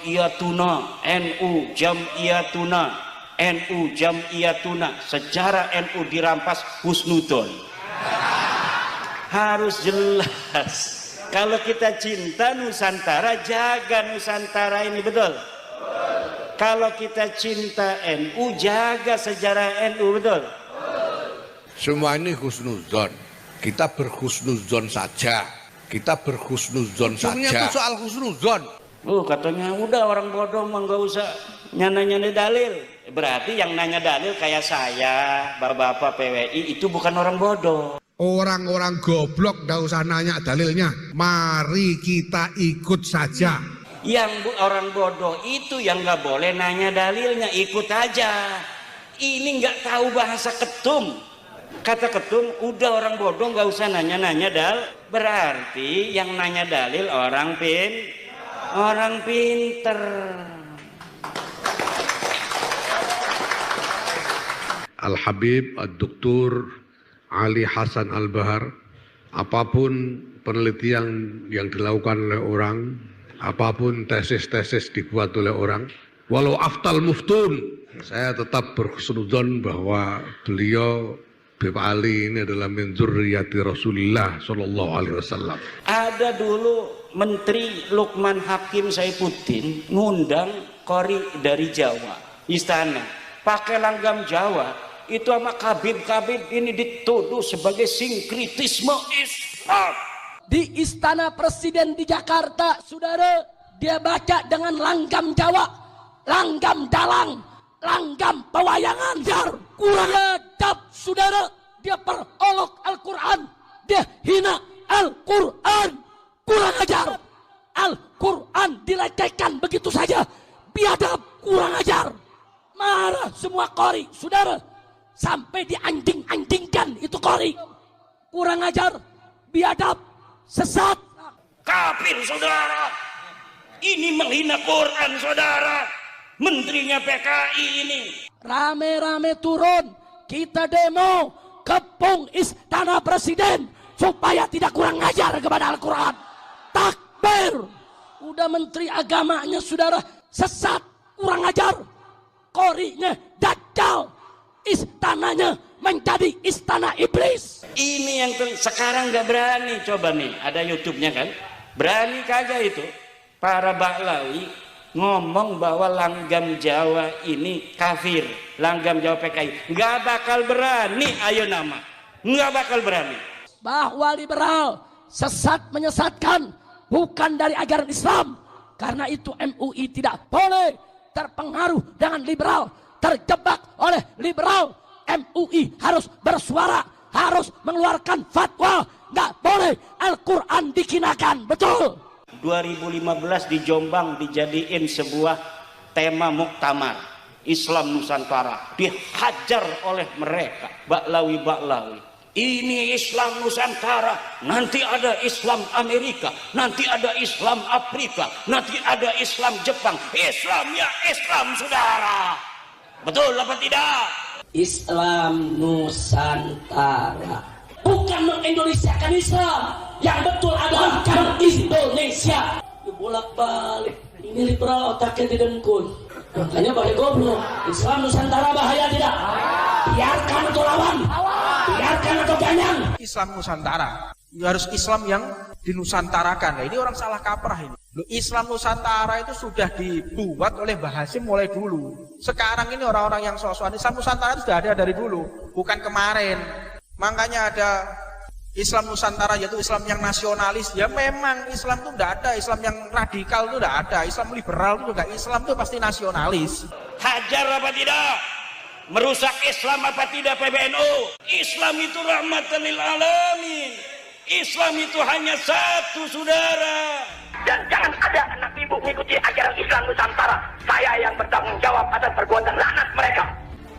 jam'iyatuna, NU jam'iyatuna, NU jam'iyatuna. Sejarah NU dirampas husnudon. Harus jelas. Kalau kita cinta Nusantara, jaga Nusantara ini, betul? Kalau kita cinta NU, jaga sejarah NU, betul? Semua ini husnuzon. Kita berhusnuzon saja. Kita berhusnuzon saja. Ujungnya itu soal husnuzon. Katanya udah orang bodoh mah nggak usah nanya-nanya dalil. Berarti yang nanya dalil kayak saya, bapak-bapak PWI itu bukan orang bodoh. Orang-orang goblok nggak usah nanya dalilnya. Mari kita ikut saja. Yang orang bodoh itu yang nggak boleh nanya dalilnya, ikut aja. Ini nggak tahu bahasa ketum. Kata ketum, udah orang bodoh nggak usah nanya-nanya berarti yang nanya dalil orang pinter. Al-Habib Ad-Doktor Ali Hasan Al-Bahar, apapun penelitian yang dilakukan oleh orang, apapun tesis-tesis dibuat oleh orang, walau aftal muftun, saya tetap berhusnuzon bahwa beliau Habib Ali ini adalah min dzurriyyati Rasulullah sallallahu alaihi wasallam. Ada dulu Menteri Lukman Hakim Saifuddin ngundang qori dari Jawa, istana, pakai langgam Jawa. Itu sama Kabib-kabib ini dituduh sebagai sinkritisme Islam. Di Istana Presiden di Jakarta, saudara, dia baca dengan langgam Jawa, langgam dalang, langgam pewayangan. Kurang adab, saudara. Dia perolok Al-Quran, dia hina Al-Quran. Kurang ajar. Al-Quran dilecehkan begitu saja, biadab, kurang ajar. Marah semua qori, saudara. Sampai dianjing-anjingkan itu qori. Kurang ajar, biadab, sesat, kafir, saudara. Ini menghina Quran, saudara. Menterinya PKI ini rame-rame turun, kita demo kepung Istana Presiden supaya tidak kurang ajar kepada Al-Quran. Takbir. Udah menteri agamanya, saudara, sesat, kurang ajar. Qorinya dajjal. Istananya menjadi istana iblis. Ini yang sekarang nggak berani. Coba nih, ada YouTube-nya kan? Berani kagak itu para Baklawi ngomong bahwa langgam Jawa ini kafir, langgam Jawa PKI. Nggak bakal berani. Ayo nama, nggak bakal berani. Bahwa liberal sesat menyesatkan bukan dari ajaran Islam. Karena itu MUI tidak boleh terpengaruh dengan liberal, terjebak oleh liberal. MUI harus bersuara, harus mengeluarkan fatwa. Nggak boleh Al-Quran dikinakan, betul. 2015 di Jombang dijadiin sebuah tema muktamar Islam Nusantara, dihajar oleh mereka Baklawi. Ini Islam Nusantara, nanti ada Islam Amerika, nanti ada Islam Afrika, nanti ada Islam Jepang. Islam ya Islam, saudara. Betul apa tidak? Islam Nusantara bukan mengindonesiakan Islam. Yang betul adalah bukan Indonesia. Bolak-balik. Ini liberal otaknya didengkun. Makanya pakai goblok. Islam Nusantara bahaya tidak? Biarkan atau lawan? Biarkan atau ganyang? Islam Nusantara harus Islam yang dinusantarakan. Nah, ini orang salah kaprah ini. Islam Nusantara itu sudah dibuat oleh Mbah Hasyim mulai dulu. Sekarang ini orang-orang yang sok-sokan Islam Nusantara itu sudah ada dari dulu, bukan kemarin. Makanya ada Islam Nusantara, yaitu Islam yang nasionalis. Ya memang Islam itu tidak ada, Islam yang radikal itu tidak ada, Islam liberal itu juga, Islam itu pasti nasionalis. Hajar apa tidak? Merusak Islam apa tidak PBNU? Islam itu rahmatan lil alamin. Islam itu hanya satu, saudara. Dan jangan ada anak ibu mengikuti ajaran Islam Nusantara. Saya yang bertanggung jawab atas perbuatan laknat mereka.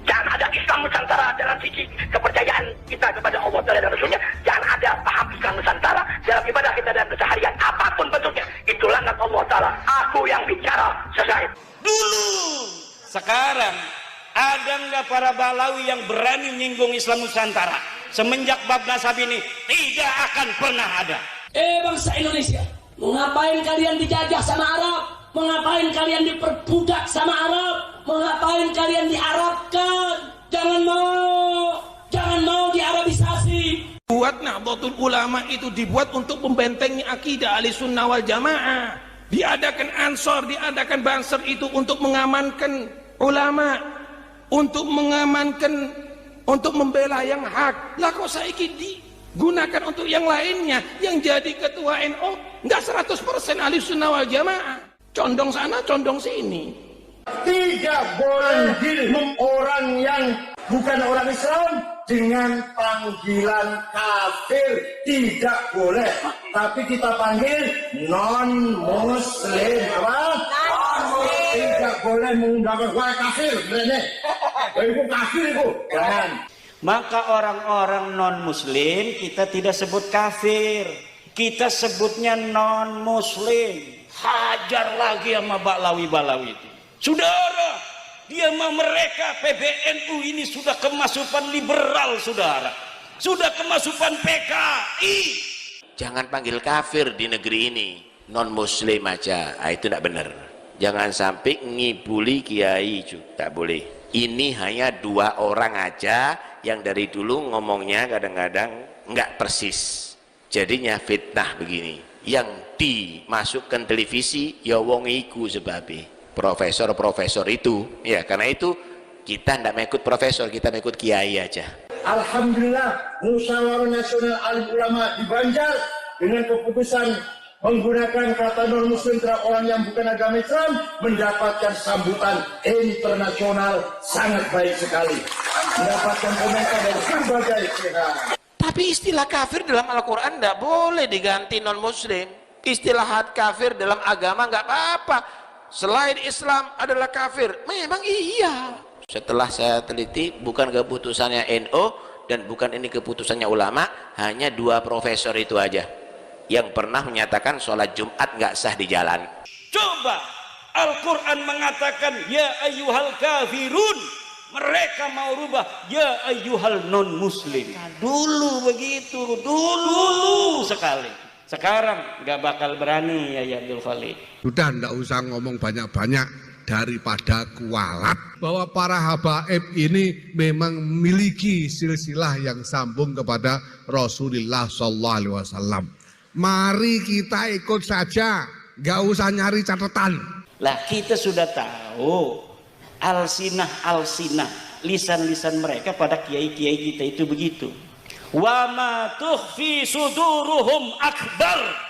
Jangan ada Islam Nusantara dalam sisi kepercayaan kita kepada Allah dan Rasulnya. Jangan ada paham Islam Nusantara dalam ibadah kita dan keseharian apapun bentuknya. Itu laknat Allah Ta'ala. Aku yang bicara, selesai. Dulu, sekarang ada nggak para Balawi yang berani menyinggung Islam Nusantara? Semenjak bab nasab ini tidak akan pernah ada. Bangsa Indonesia, mau ngapain kalian dijajah sama Arab? Mau ngapain kalian diperbudak sama Arab? Mau ngapain kalian diarabkan? Jangan mau diarabisasi. Buat Nahdlatul Ulama itu dibuat untuk membentengi akidah Ahlussunnah wal Jamaah. Diadakan Ansor, diadakan Banser itu untuk mengamankan ulama, untuk mengamankan, untuk membela yang hak. Lah kok saiki digunakan untuk yang lainnya? Yang jadi ketua NU enggak 100% Ahlussunnah wal Jamaah. Condong sana, condong sini. Tidak boleh orang yang bukan orang Islam dengan panggilan kafir, tidak boleh. Tapi kita panggil non-muslim, apa? Tidak boleh menggunakan wah kafir, bener. Itu kafir itu, jangan. Maka orang-orang non-muslim kita tidak sebut kafir, kita sebutnya non-muslim. Hajar lagi sama Ba'lawi-Ba'lawi itu. Saudara, dia mah mereka PBNU ini sudah kemasukan liberal, saudara. Sudah kemasukan PKI. Jangan panggil kafir di negeri ini, non-muslim aja. Itu tidak benar. Jangan sampai ngibuli kiai juga, tak boleh. Ini hanya 2 orang aja yang dari dulu ngomongnya kadang-kadang nggak persis. Jadinya fitnah begini. Yang dimasukkan televisi ya wong iku sebabnya profesor-profesor itu, ya karena itu kita tidak mengikut profesor, kita mengikut kiai aja. Alhamdulillah Musyawarah Nasional Alim Ulama di Banjar dengan keputusan menggunakan kata non-muslim terhadap orang yang bukan agama Islam mendapatkan sambutan internasional sangat baik sekali, mendapatkan komentar dari berbagai pihak. Tapi istilah kafir dalam Al-Quran tidak boleh diganti non-muslim. Istilah kafir dalam agama nggak apa-apa. Selain Islam adalah kafir. Memang iya. Setelah saya teliti, bukan keputusannya NU dan bukan ini keputusannya ulama, hanya 2 profesor itu aja yang pernah menyatakan sholat Jumat nggak sah di jalan. Coba Al-Quran mengatakan ya ayyuhal kafirun. Mereka mau rubah ya ayyuhal non muslim. Nah, dulu begitu, dulu sekali. Sekarang nggak bakal berani ya Abdul Khalid. Sudah ndak usah ngomong banyak-banyak daripada kualat. Bahwa para habaib ini memang memiliki silsilah yang sambung kepada Rasulullah SAW. Mari kita ikut saja, nggak usah nyari catatan. Lah kita sudah tahu alsinah lisan-lisan mereka pada kiai-kiai kita itu begitu. Wa ma tukhfi suduruhum akbar.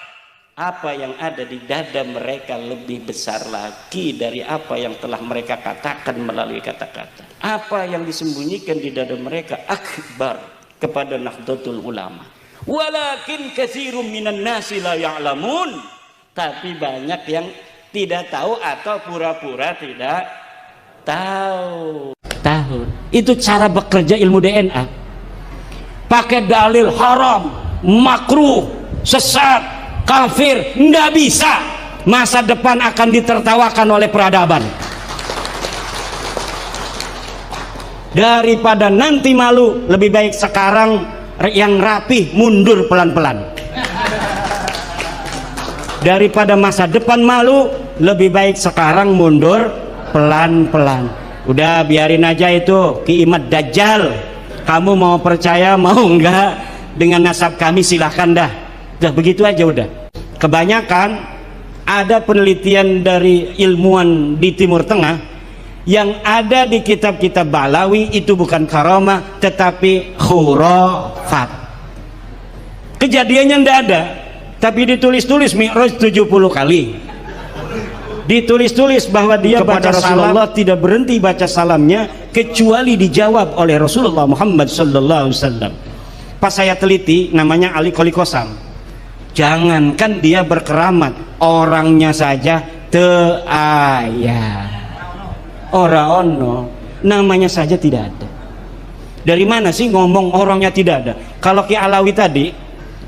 Apa yang ada di dada mereka lebih besar lagi dari apa yang telah mereka katakan melalui kata-kata. Apa yang disembunyikan di dada mereka akbar kepada Nahdlatul Ulama. Walakin katsirum minan nasi la ya'lamun. Tapi banyak yang tidak tahu atau pura-pura tidak tahu. Itu cara bekerja ilmu DNA. Pakai dalil haram, makruh, sesat, kafir, nggak bisa. Masa depan akan ditertawakan oleh peradaban. Daripada nanti malu, lebih baik sekarang yang rapih mundur pelan-pelan. Daripada masa depan malu, lebih baik sekarang mundur pelan-pelan. Udah biarin aja itu Ki-Imad Dajjal. Kamu mau percaya mau enggak dengan nasab kami silahkan dah. Udah begitu aja udah. Kebanyakan ada penelitian dari ilmuwan di Timur Tengah yang ada di kitab-kitab Ba'lawi itu bukan karamah tetapi khurafat. Kejadiannya ndak ada, tapi ditulis-tulis Mi'raj 70 kali. Ditulis-tulis bahwa dia baca Rasulullah tidak berhenti baca salamnya kecuali dijawab oleh Rasulullah Muhammad sallallahu alaihi wasallam. Pas saya teliti namanya Ali Qoli Qosam. Jangankan dia berkeramat, orangnya saja teu aya. Ora ono, namanya saja tidak ada. Dari mana sih ngomong orangnya tidak ada? Kalau Ki Alawi tadi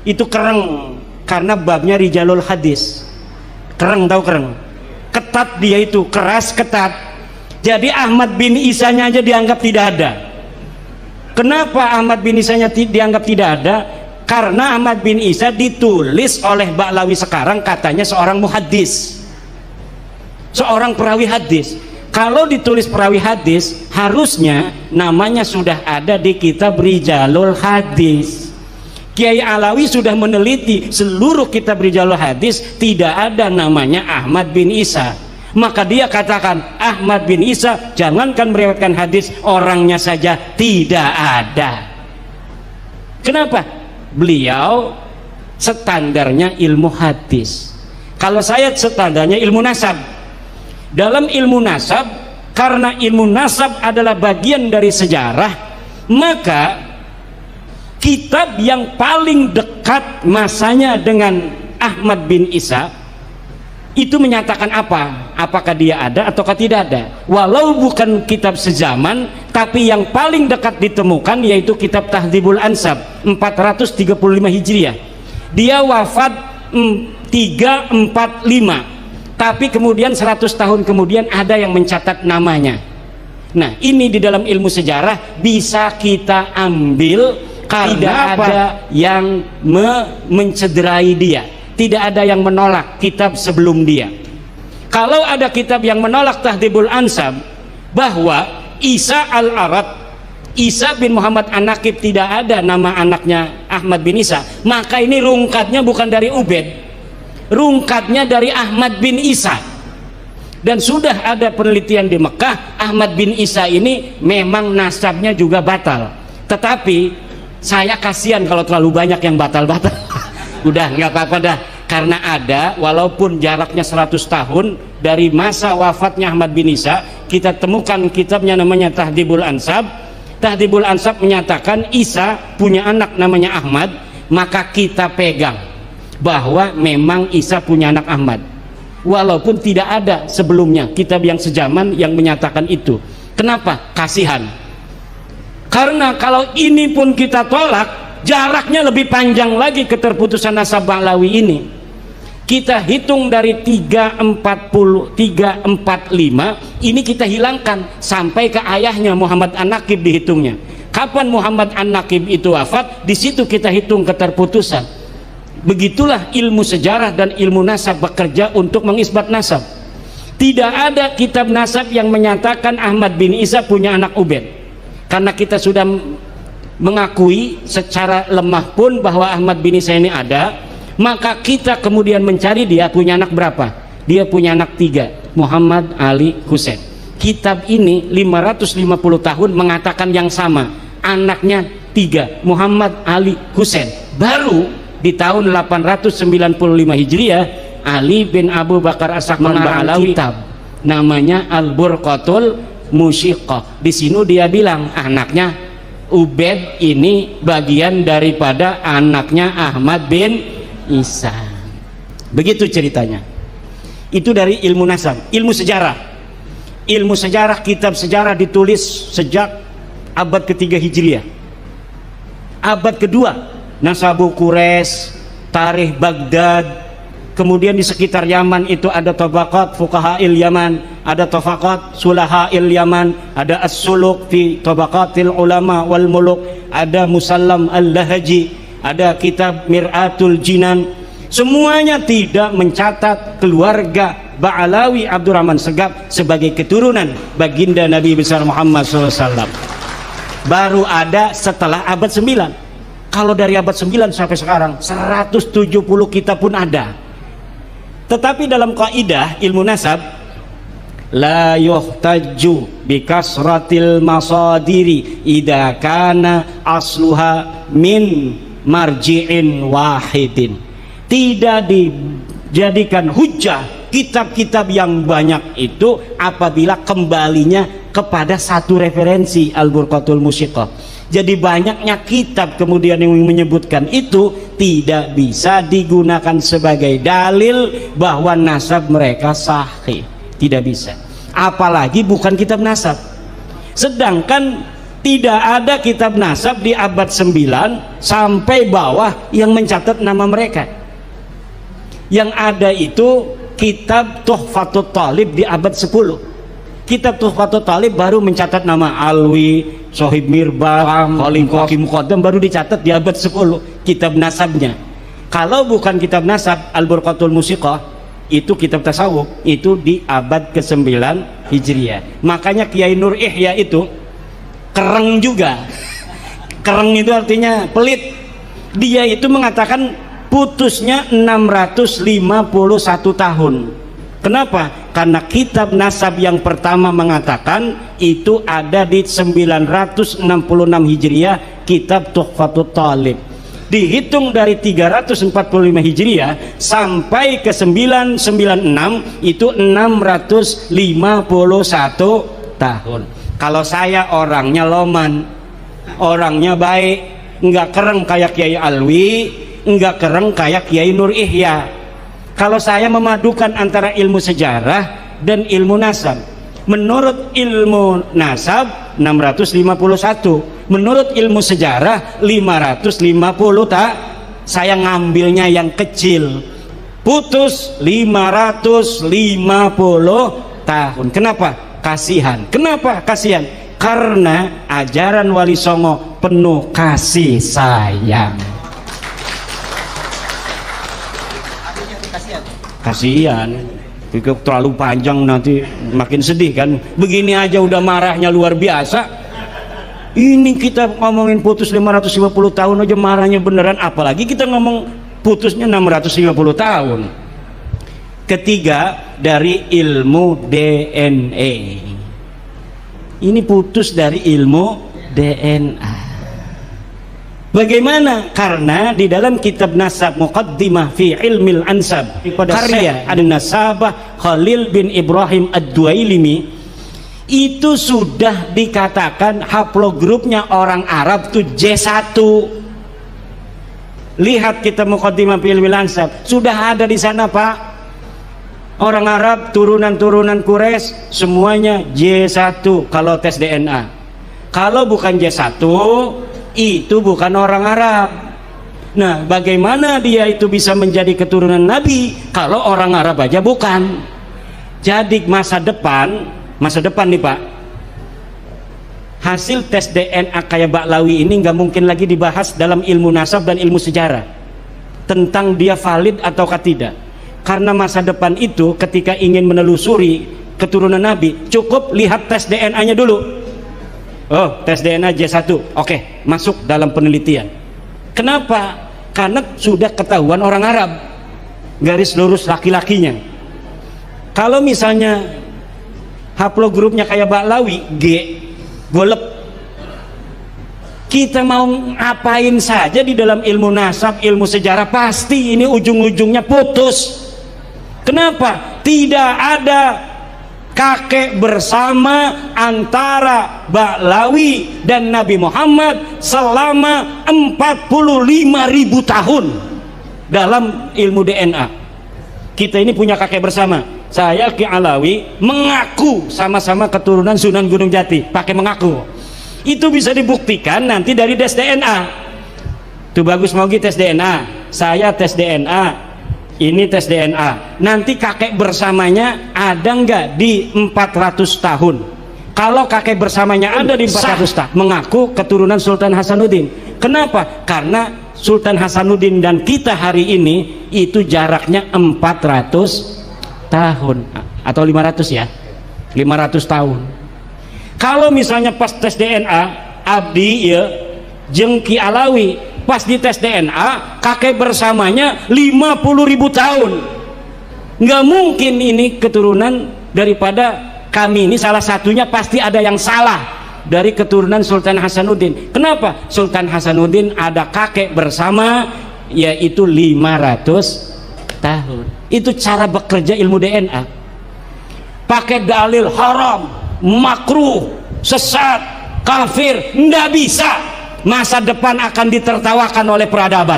itu kereng karena babnya rijalul hadis. Kereng, tahu kereng? Ketat dia itu, keras ketat. Jadi Ahmad bin Isanya aja dianggap tidak ada. Kenapa Ahmad bin Isanya dianggap tidak ada? Karena Ahmad bin Isa ditulis oleh Ba'lawi sekarang katanya seorang muhaddis. seorang perawi hadis. Kalau ditulis perawi hadis, harusnya namanya sudah ada di kitab Rijalul Hadis. Kiai Alawi sudah meneliti seluruh kitab Rijalul Hadis, tidak ada namanya Ahmad bin Isa. Maka dia katakan Ahmad bin Isa jangankan meriwayatkan hadis, orangnya saja tidak ada. Kenapa? Beliau standarnya ilmu hadis. Kalau saya standarnya ilmu nasab. Dalam ilmu nasab, karena ilmu nasab adalah bagian dari sejarah, maka kitab yang paling dekat masanya dengan Ahmad bin Isa itu menyatakan apa? Apakah dia ada ataukah tidak ada? Walau bukan kitab sezaman, tapi yang paling dekat ditemukan yaitu kitab Tahdzibul Ansab 435 Hijriah. Dia wafat 345. Tapi kemudian 100 tahun kemudian ada yang mencatat namanya. Nah, ini di dalam ilmu sejarah bisa kita ambil karena tidak ada yang mencederai dia, tidak ada yang menolak kitab sebelum dia. Kalau ada kitab yang menolak Tahdzibul Ansab bahwa Isa al-Arad, Isa bin Muhammad An-Naqib tidak ada nama anaknya Ahmad bin Isa, maka ini rungkatnya bukan dari Ubed, rungkatnya dari Ahmad bin Isa. Dan sudah ada penelitian di Mekah, Ahmad bin Isa ini memang nasabnya juga batal. Tetapi saya kasihan kalau terlalu banyak yang batal-batal. Udah nggak apa-apa dah, karena ada, walaupun jaraknya 100 tahun dari masa wafatnya Ahmad bin Isa, kita temukan kitabnya namanya Tahdzibul Ansab. Tahdzibul Ansab menyatakan Isa punya anak namanya Ahmad, maka kita pegang bahwa memang Isa punya anak Ahmad, walaupun tidak ada sebelumnya kitab yang sejaman yang menyatakan itu. Kenapa? Kasihan. Karena kalau ini pun kita tolak, jaraknya lebih panjang lagi keterputusan nasab Ba'lawi ini. Kita hitung dari 345 ini kita hilangkan sampai ke ayahnya Muhammad An-Naqib dihitungnya. Kapan Muhammad An-Naqib itu wafat, di situ kita hitung keterputusan. Begitulah ilmu sejarah dan ilmu nasab bekerja untuk mengisbat nasab. Tidak ada kitab nasab yang menyatakan Ahmad bin Isa punya anak Ubed. Karena kita sudah mengakui secara lemah pun bahwa Ahmad bin Isa ini ada, maka kita kemudian mencari dia punya anak berapa. Dia punya anak 3, Muhammad, Ali, Husain. Kitab ini 550 tahun mengatakan yang sama, anaknya 3, Muhammad, Ali, Husain. Baru di tahun 895 Hijriah, Ali bin Abu Bakar As-Sakman Ba'alawi kitab namanya Al-Burqatul Musyiqah. Di sini dia bilang anaknya Ubed ini bagian daripada anaknya Ahmad bin Isa. Begitu ceritanya. Itu dari ilmu nasab. Ilmu sejarah, ilmu sejarah, kitab sejarah ditulis sejak abad ke-3 Hijriah. Abad ke-2 Nasabu Quraisy, Tarikh Baghdad, kemudian di sekitar Yaman itu ada Tabaqat Fuqaha'il Yaman, ada Tabaqat Sulaha'il Yaman, ada As-Suluk fi Tabaqatil Ulama wal Muluk, ada Musallam Al-Lahaji, ada kitab Mir'atul Jinan. Semuanya tidak mencatat keluarga Ba'alawi Abdurrahman Segaf sebagai keturunan baginda Nabi besar Muhammad SAW. Baru ada setelah abad 9. Kalau dari abad 9 sampai sekarang 170 kitab pun ada. Tetapi dalam kaidah ilmu nasab, la yuhtaju bi kasratil masadiri idza kana asluha min marji'in wahidin. Tidak dijadikan hujjah kitab-kitab yang banyak itu apabila kembalinya kepada satu referensi, Al-Burqatul Musyiqah. Jadi banyaknya kitab kemudian yang menyebutkan itu tidak bisa digunakan sebagai dalil bahwa nasab mereka sahih. Tidak bisa. Apalagi bukan kitab nasab. Sedangkan tidak ada kitab nasab di abad 9 sampai bawah yang mencatat nama mereka. Yang ada itu kitab Tuhfatut Talib di abad 10. Kitab Tuhfatut Talib baru mencatat nama Alwi, Sohib Mirbah, Khalifah Muqaddam baru dicatat di abad 10 kitab nasabnya. Kalau bukan kitab nasab Al-Burqatul Musyiqah itu kitab tasawuf itu di abad ke-9 Hijriah. Makanya Kiai Nur Ihya itu kereng juga. Kereng itu artinya pelit. Dia itu mengatakan putusnya 651 tahun. Kenapa? Karena kitab nasab yang pertama mengatakan itu ada di 966 Hijriah, kitab Tuhfatul Talib. Dihitung dari 345 Hijriah sampai ke 996 itu 651 tahun. Kalau saya orangnya loman, orangnya baik, enggak kereng kayak Kiai Alwi, enggak kereng kayak Kiai Nur Ihya. Kalau saya memadukan antara ilmu sejarah dan ilmu nasab, menurut ilmu nasab 651, menurut ilmu sejarah 550 tak, saya ngambilnya yang kecil, putus 550 tahun. Kenapa? Kasihan. Kenapa kasihan? Karena ajaran Wali Songo penuh kasih sayang. Kasihan, terlalu panjang nanti makin sedih kan. Begini aja udah marahnya luar biasa. Ini kita ngomongin putus 550 tahun aja marahnya beneran, apalagi kita ngomong putusnya 650 tahun. Ketiga, dari ilmu DNA. Ini putus dari ilmu DNA. Bagaimana? Karena di dalam kitab Nasab Muqaddimah fi Ilmil Ansab karya An-Nasabah Khalil bin Ibrahim Ad-Duailimi itu sudah dikatakan haplogrupnya orang Arab itu J1. Lihat kitab Muqaddimah fi Ilmil Ansab, sudah ada di sana Pak. Orang Arab turunan-turunan Quraisy semuanya J1 kalau tes DNA. Kalau bukan J1 itu bukan orang Arab. Nah, bagaimana dia itu bisa menjadi keturunan Nabi kalau orang Arab aja bukan? Jadi masa depan nih Pak, hasil tes DNA kayak Ba'lawi ini nggak mungkin lagi dibahas dalam ilmu nasab dan ilmu sejarah tentang dia valid ataukah tidak. Karena masa depan itu ketika ingin menelusuri keturunan Nabi, cukup lihat tes DNA-nya dulu. Oh, tes DNA J1, oke, masuk dalam penelitian. Kenapa? Karena sudah ketahuan orang Arab, garis lurus laki-lakinya. Kalau misalnya haplogrupnya kayak Ba'lawi, G, golep. Kita mau ngapain saja di dalam ilmu nasab, ilmu sejarah, pasti ini ujung-ujungnya putus. Kenapa? Tidak ada kakek bersama antara Ba'lawi dan Nabi Muhammad selama 45.000 tahun dalam ilmu DNA. Kita ini punya kakek bersama. Saya Ki Alawi mengaku sama-sama keturunan Sunan Gunung Jati, pakai mengaku. Itu bisa dibuktikan nanti dari tes DNA. Tuh bagus mau tes DNA, saya tes DNA. Ini tes DNA, nanti kakek bersamanya ada nggak di 400 tahun? Kalau kakek bersamanya ada di 400 tahun, mengaku keturunan Sultan Hasanuddin. Kenapa? Karena Sultan Hasanuddin dan kita hari ini itu jaraknya 400 tahun atau 500 ya, 500 tahun. Kalau misalnya pas tes DNA Abdi ya Jengki Alawi pas di tes DNA kakek bersamanya 50.000 tahun, nggak mungkin ini keturunan daripada kami ini. Salah satunya pasti ada yang salah dari keturunan Sultan Hasanuddin. Kenapa? Sultan Hasanuddin ada kakek bersama yaitu 500 tahun. Itu cara bekerja ilmu DNA. Pakai dalil haram, makruh, sesat, kafir, nggak bisa. Masa depan akan ditertawakan oleh peradaban.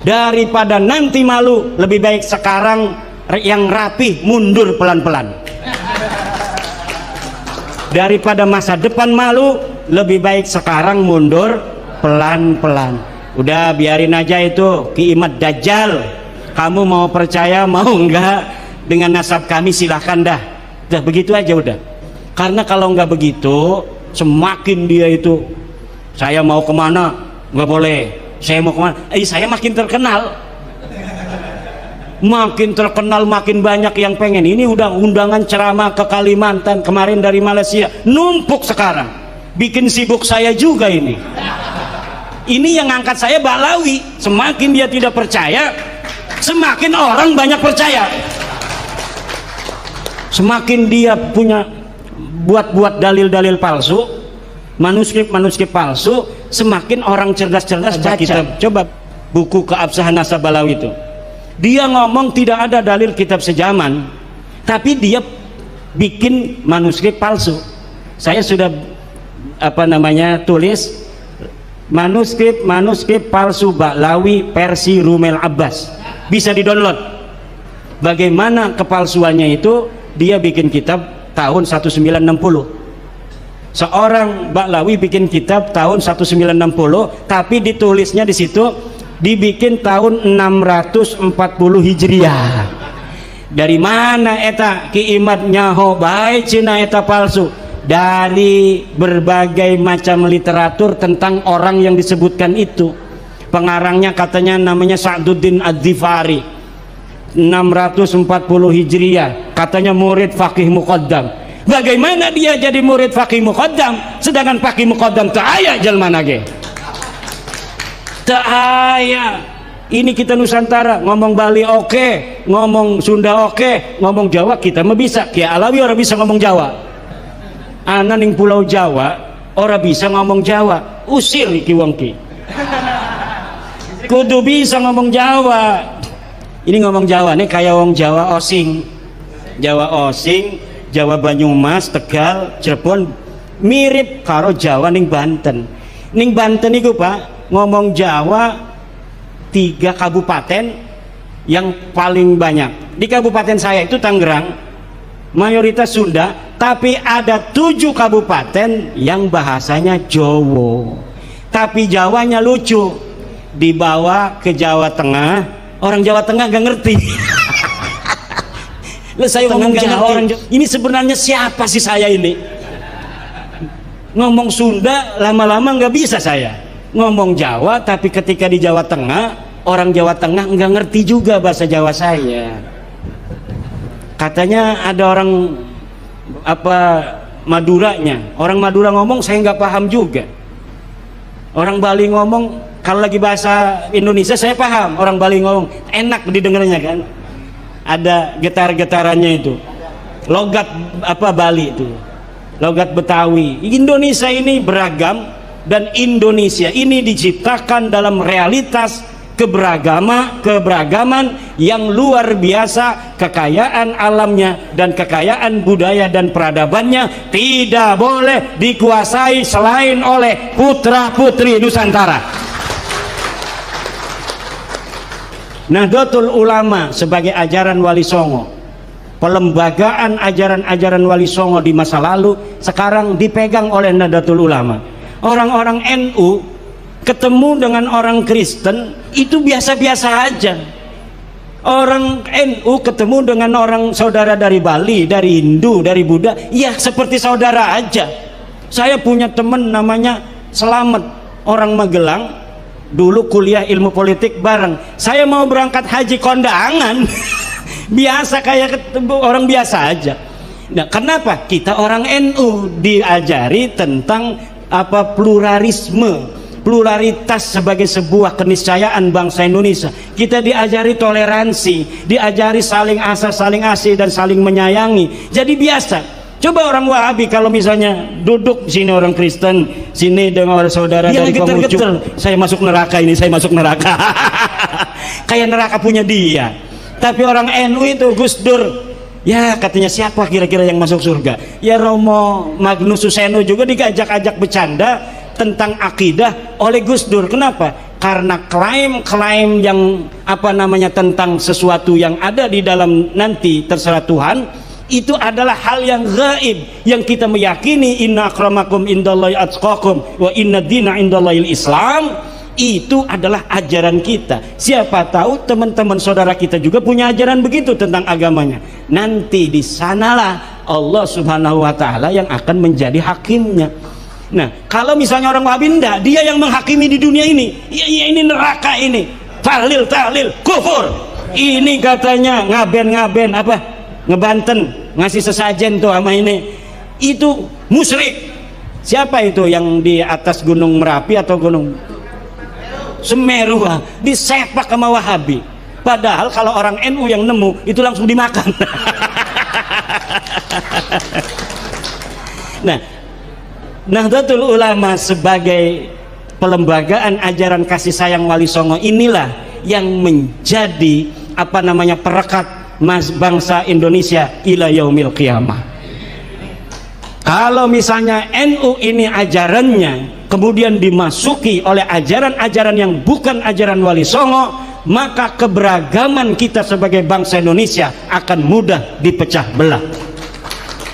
Daripada nanti malu, lebih baik sekarang yang rapi mundur pelan-pelan. Daripada masa depan malu, lebih baik sekarang mundur pelan-pelan. Udah biarin aja itu Ki Imad Dajjal. Kamu mau percaya mau enggak dengan nasab kami silahkan dah. Udah begitu aja udah. Karena kalau nggak begitu, semakin dia itu, saya mau kemana nggak boleh, saya mau kemana, saya makin terkenal. makin terkenal, makin banyak yang pengen. Ini udah undangan ceramah ke Kalimantan, kemarin dari Malaysia, numpuk sekarang. Bikin sibuk saya juga ini. Ini yang ngangkat saya Ba'lawi. Semakin dia tidak percaya, semakin orang banyak percaya. Semakin dia punya buat dalil-dalil palsu, manuskrip palsu, semakin orang cerdas-cerdas baca. Coba buku Keabsahan Nasab Ba'lawi itu. Dia ngomong tidak ada dalil kitab sejaman, tapi dia bikin manuskrip palsu. Saya sudah tulis manuskrip palsu Ba'lawi versi Rumel Abbas. Bisa di-download. Bagaimana kepalsuannya itu? Dia bikin kitab tahun 1960. Seorang Ba'lawi bikin kitab tahun 1960, tapi ditulisnya di situ dibikin tahun 640 Hijriah. Dari mana eta Ki Imad nyaho bae cina eta palsu? Dari berbagai macam literatur tentang orang yang disebutkan itu. Pengarangnya katanya namanya Sa'duddin Ad-Dhifari, 640 Hijriah, katanya murid Faqih Muqaddam. Bagaimana dia jadi murid Faqih Muqaddam sedangkan Faqih Muqaddam tak aya jelma nage? Tak aya. Ini kita Nusantara, ngomong Bali oke, ngomong Sunda oke, ngomong Jawa kita mah bisa. Ki Alawi orang bisa ngomong Jawa. Ana ning Pulau Jawa orang bisa ngomong Jawa. Usir iki wong ki. Kudu bisa ngomong Jawa. Ini ngomong Jawa nih kayak wong Jawa Osing, Jawa Banyumas, Tegal, Cirebon, mirip karo Jawa ning Banten. Ning Banten itu Pak ngomong Jawa 3 kabupaten yang paling banyak. Di kabupaten saya itu Tangerang, mayoritas Sunda, tapi ada 7 kabupaten yang bahasanya Jawa. Tapi Jawanya lucu, dibawa ke Jawa Tengah. Orang Jawa Tengah gak ngerti. Lah saya ngomong Jawa, orang Jawa. Ini sebenarnya siapa sih saya ini? Ngomong Sunda lama-lama nggak bisa saya. Ngomong Jawa tapi ketika di Jawa Tengah, orang Jawa Tengah nggak ngerti juga bahasa Jawa saya. Katanya ada orang Maduranya. Orang Madura ngomong saya nggak paham juga. Orang Bali ngomong kalau lagi bahasa Indonesia saya paham, orang Bali ngomong enak didengarnya kan. Ada getar-getarannya itu. Logat Bali itu. Logat Betawi. Indonesia ini beragam dan Indonesia ini diciptakan dalam realitas keberagaman yang luar biasa, kekayaan alamnya dan kekayaan budaya dan peradabannya tidak boleh dikuasai selain oleh putra-putri Nusantara. Nahdlatul Ulama sebagai ajaran Wali Songo, pelembagaan ajaran-ajaran Wali Songo di masa lalu sekarang dipegang oleh Nahdlatul Ulama. Orang-orang NU ketemu dengan orang Kristen itu biasa-biasa aja. Orang NU ketemu dengan orang saudara dari Bali, dari Hindu, dari Buddha, ya seperti saudara aja. Saya punya teman namanya Selamat, orang Magelang. Dulu kuliah ilmu politik bareng. Saya mau berangkat haji kondangan. Biasa kayak ketemu orang biasa aja. Nah, kenapa? Kita orang NU diajari tentang pluralisme, pluralitas sebagai sebuah keniscayaan bangsa Indonesia. Kita diajari toleransi, diajari saling asa, saling asih dan saling menyayangi. Jadi biasa. Coba orang Wahabi kalau misalnya duduk sini orang Kristen, sini dengan orang saudara dia dari Konghucu, saya masuk neraka ini, saya masuk neraka. Kayak neraka punya dia. Tapi orang NU itu Gus Dur, ya katanya siapa kira-kira yang masuk surga? Ya Romo Magnus Suseno juga diajak-ajak bercanda tentang akidah oleh Gus Dur. Kenapa? Karena klaim-klaim yang tentang sesuatu yang ada di dalam nanti terserah Tuhan, itu adalah hal yang gaib yang kita meyakini. Inna akramakum indallahi atqakum wa inna dina indallahil Islam. Itu adalah ajaran kita. Siapa tahu teman-teman saudara kita juga punya ajaran begitu tentang agamanya. Nanti di sanalah Allah Subhanahu wa taala yang akan menjadi hakimnya. Nah, kalau misalnya orang Wahabi enggak, dia yang menghakimi di dunia ini. Ya ini neraka ini. Tahlil kufur. Ini katanya ngaben-ngaben apa? Ngebanten, ngasih sesajen tuh sama ini. Itu musyrik. Siapa itu yang di atas Gunung Merapi atau Gunung Semeru disepak sama Wahabi? Padahal kalau orang NU yang nemu itu langsung dimakan. Nah, Nahdlatul Ulama sebagai pelembagaan ajaran kasih sayang Wali Songo inilah yang menjadi perekat bangsa Indonesia ila yaumil qiyamah. Kalau misalnya NU ini ajarannya kemudian dimasuki oleh ajaran-ajaran yang bukan ajaran Wali Songo, maka keberagaman kita sebagai bangsa Indonesia akan mudah dipecah belah.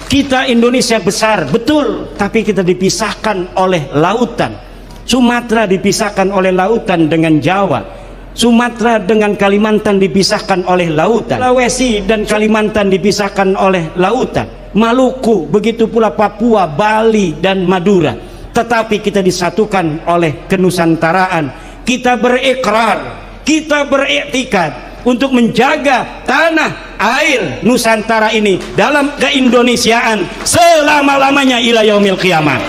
Kita Indonesia besar, betul, tapi kita dipisahkan oleh lautan. Sumatera dipisahkan oleh lautan dengan Jawa. Sumatera dengan Kalimantan dipisahkan oleh lautan. Sulawesi dan Kalimantan dipisahkan oleh lautan. Maluku, begitu pula Papua, Bali dan Madura. Tetapi kita disatukan oleh kenusantaraan. Kita berikrar, kita beriktikad untuk menjaga tanah air Nusantara ini dalam keindonesiaan selama-lamanya ila yaumil qiyamah.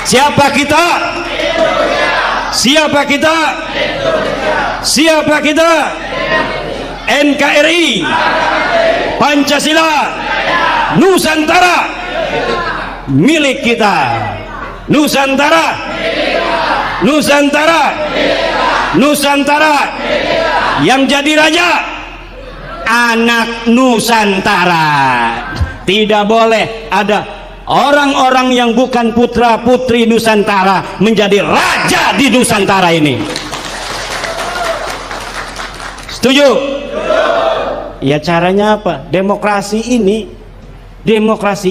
Siapa kita? Siapa kita? Siapa kita? NKRI, Pancasila, Nusantara milik kita. Nusantara, Nusantara, Nusantara. Yang jadi raja anak Nusantara. Tidak boleh ada orang-orang yang bukan putra putri Nusantara menjadi raja di Nusantara ini. Setuju? Ya caranya apa? Demokrasi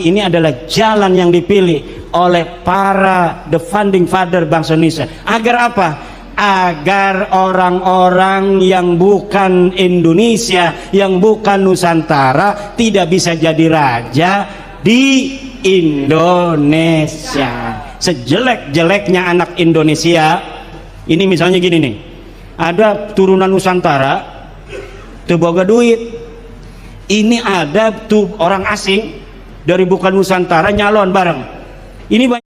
ini adalah jalan yang dipilih oleh para the founding father bangsa Indonesia. Agar apa? Agar orang-orang yang bukan Indonesia, yang bukan Nusantara tidak bisa jadi raja di Indonesia. Sejelek-jeleknya anak Indonesia, ini misalnya gini nih, ada turunan Nusantara, tuh boga duit. Ini ada tuh orang asing dari bukan Nusantara nyalon bareng. Ini